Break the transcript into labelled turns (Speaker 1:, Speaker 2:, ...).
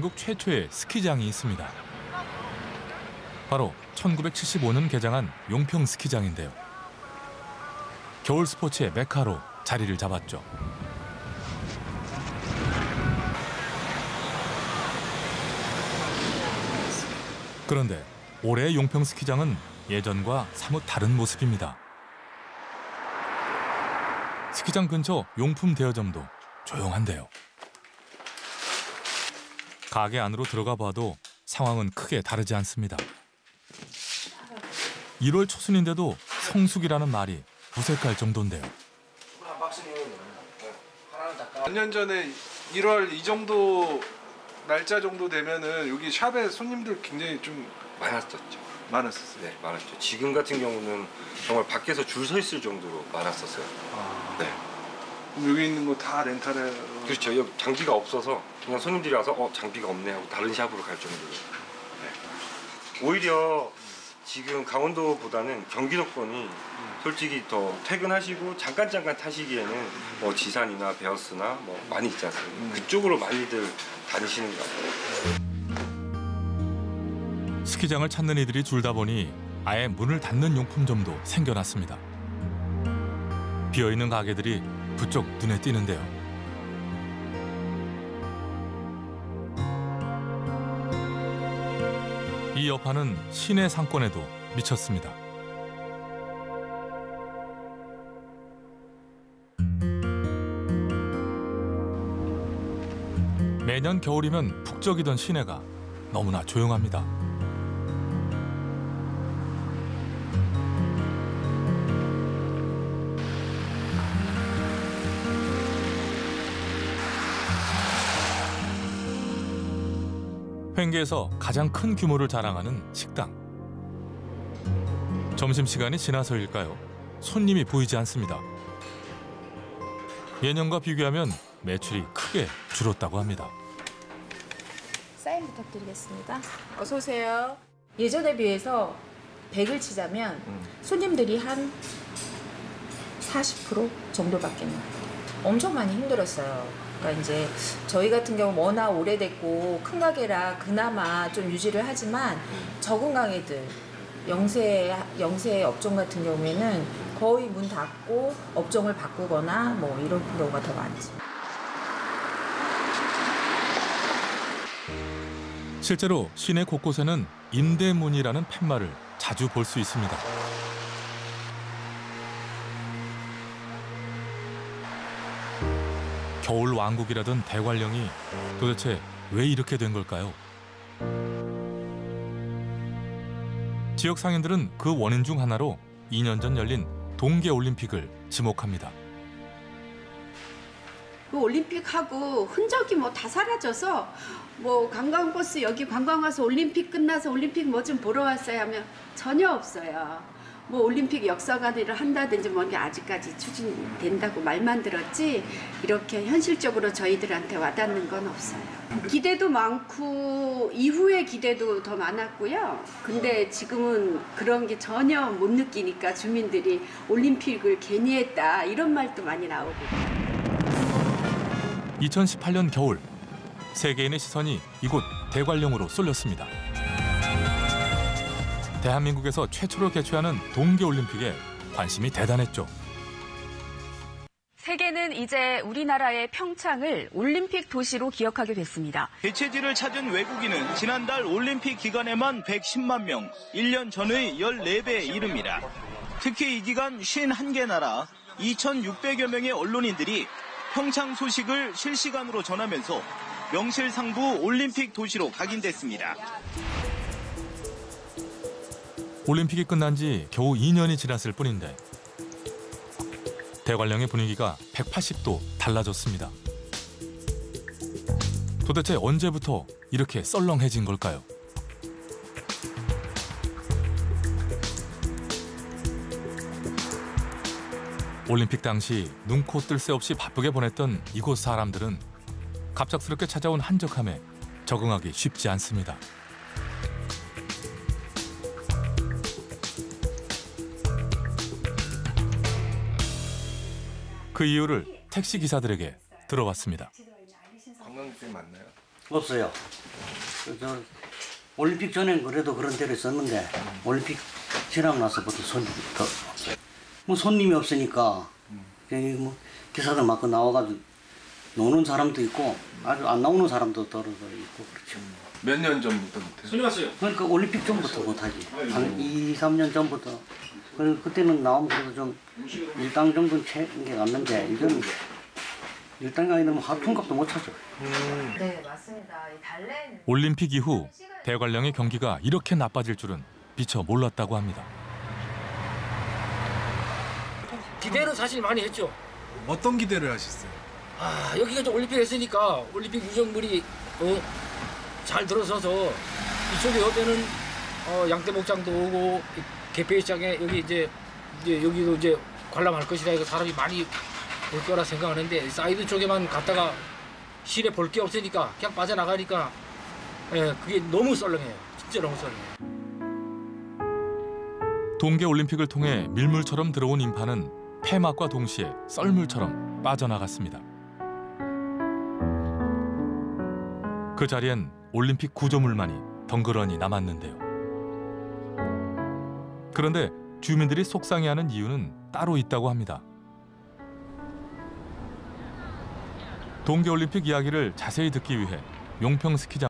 Speaker 1: 대한민국 최초의 스키장이 있습니다. 바로 1975년 개장한 용평 스키장인데요. 겨울 스포츠의 메카로 자리를 잡았죠. 그런데 올해 용평 스키장은 예전과 사뭇 다른 모습입니다. 스키장 근처 용품 대여점도 조용한데요. 가게 안으로 들어가 봐도 상황은 크게 다르지 않습니다. 1월 초순인데도 성수기라는 말이 무색할 정도인데요.
Speaker 2: 몇 년 전에 1월 이 정도 날짜 정도 되면은 여기 샵에 손님들 굉장히 좀
Speaker 3: 많았었죠.
Speaker 2: 많았었어요.
Speaker 3: 네, 많았죠. 지금 같은 경우는 정말 밖에서 줄 서 있을 정도로 많았었어요. 네.
Speaker 2: 그럼 여기 있는 거 다 렌탈해?
Speaker 3: 그렇죠. 여기 장비가 없어서 그냥 손님들이 와서 장비가 없네 하고 다른 샵으로 갈 정도로. 네. 오히려 지금 강원도보다는 경기도권이 솔직히 더 퇴근하시고 잠깐 타시기에는 뭐 지산이나 베어스나 뭐 많이 있지 않습니까? 그쪽으로 많이들 다니시는 것 같아요.
Speaker 1: 스키장을 찾는 이들이 줄다 보니 아예 문을 닫는 용품점도 생겨났습니다. 비어있는 가게들이 부쩍 눈에 띄는데요. 이 여파는 시내 상권에도 미쳤습니다. 매년 겨울이면 북적이던 시내가 너무나 조용합니다. 횡계에서 가장 큰 규모를 자랑하는 식당. 점심시간이 지나서일까요? 손님이 보이지 않습니다. 예년과 비교하면 매출이 크게 줄었다고 합니다.
Speaker 4: 사인 부탁드리겠습니다. 어서 오세요. 예전에 비해서 100을 치자면 손님들이 한 40% 정도밖에 안 나요. 엄청 많이 힘들었어요. 그러니까 이제 저희 같은 경우 워낙 오래됐고 큰 가게라 그나마 좀 유지를 하지만 적은 가게들, 영세 업종 같은 경우에는 거의 문 닫고 업종을 바꾸거나 뭐 이런 경우가 더 많지.
Speaker 1: 실제로 시내 곳곳에는 임대문이라는 팻말을 자주 볼 수 있습니다. 겨울 왕국이라던 대관령이 도대체 왜 이렇게 된 걸까요? 지역 상인들은 그 원인 중 하나로 2년 전 열린 동계올림픽을 지목합니다.
Speaker 5: 그 올림픽하고 흔적이 뭐 다 사라져서 뭐 관광버스 여기 관광 와서 올림픽 끝나서 올림픽 뭐 좀 보러 왔어요 하면 전혀 없어요. 뭐 올림픽 역사관을 한다든지 뭐 이게 아직까지 추진된다고 말만 들었지 이렇게 현실적으로 저희들한테 와닿는 건 없어요. 기대도 많고 이후의 기대도 더 많았고요. 근데 지금은 그런 게 전혀 못 느끼니까 주민들이 올림픽을 괜히 했다 이런 말도 많이 나오고.
Speaker 1: 2018년 겨울 세계인의 시선이 이곳 대관령으로 쏠렸습니다. 대한민국에서 최초로 개최하는 동계올림픽에 관심이 대단했죠.
Speaker 6: 세계는 이제 우리나라의 평창을 올림픽 도시로 기억하게 됐습니다.
Speaker 7: 개최지를 찾은 외국인은 지난달 올림픽 기간에만 110만 명, 1년 전의 14배에 이릅니다. 특히 이 기간 51개 나라 2,600여 명의 언론인들이 평창 소식을 실시간으로 전하면서 명실상부 올림픽 도시로 각인됐습니다.
Speaker 1: 올림픽이 끝난 지 겨우 2년이 지났을 뿐인데 대관령의 분위기가 180도 달라졌습니다. 도대체 언제부터 이렇게 썰렁해진 걸까요? 올림픽 당시 눈코 뜰 새 없이 바쁘게 보냈던 이곳 사람들은 갑작스럽게 찾아온 한적함에 적응하기 쉽지 않습니다. 그 이유를 택시 기사들에게 들어봤습니다.
Speaker 2: 관광객들이 많나요?
Speaker 8: 없어요. 저 올림픽 전엔 그래도 그런 데를 썼는데 올림픽 지나고 나서부터 손님이 더 없어요. 뭐 손님이 없으니까 여기 뭐 기사들 막 나와가지고 노는 사람도 있고 아주 안 나오는 사람도 떨어져 있고 그렇죠.
Speaker 2: 몇 년 전부터 못해요?
Speaker 8: 그러니까 올림픽 전부터 못하지. 한 2, 3년 전부터. 그때는 나오면 그래도 좀 일당 정도는 챙겨갔는데 이제는 일당이 아니면 하루 통값도 못 차죠.
Speaker 4: 네, 맞습니다. 이 달래는
Speaker 1: 올림픽 이후 대관령의 경기가 이렇게 나빠질 줄은 미처 몰랐다고 합니다.
Speaker 9: 기대는 사실 많이 했죠.
Speaker 2: 어떤 기대를 하셨어요?
Speaker 9: 여기가 좀 올림픽 했으니까 올림픽 유정물이 잘 들어서서 이쪽에 오면은 양떼목장도 오고 개폐시장에 여기 이제 여기도 이제 관람할 것이라 해서 사람이 많이 올 거라 생각하는데 사이드 쪽에만 갔다가 시내 볼 게 없으니까 그냥 빠져나가니까 그게 너무 썰렁해요. 진짜 너무 썰렁해요.
Speaker 1: 동계올림픽을 통해 밀물처럼 들어온 인파는 폐막과 동시에 썰물처럼 빠져나갔습니다. 그 자리엔 올림픽 구조물만이 덩그러니 남았는데요. 그런데 주민들이 속상해하는 이유는 따로 있다고 합니다. 동계올림픽 이야기를 자세히 듣기 위해 용평 스키장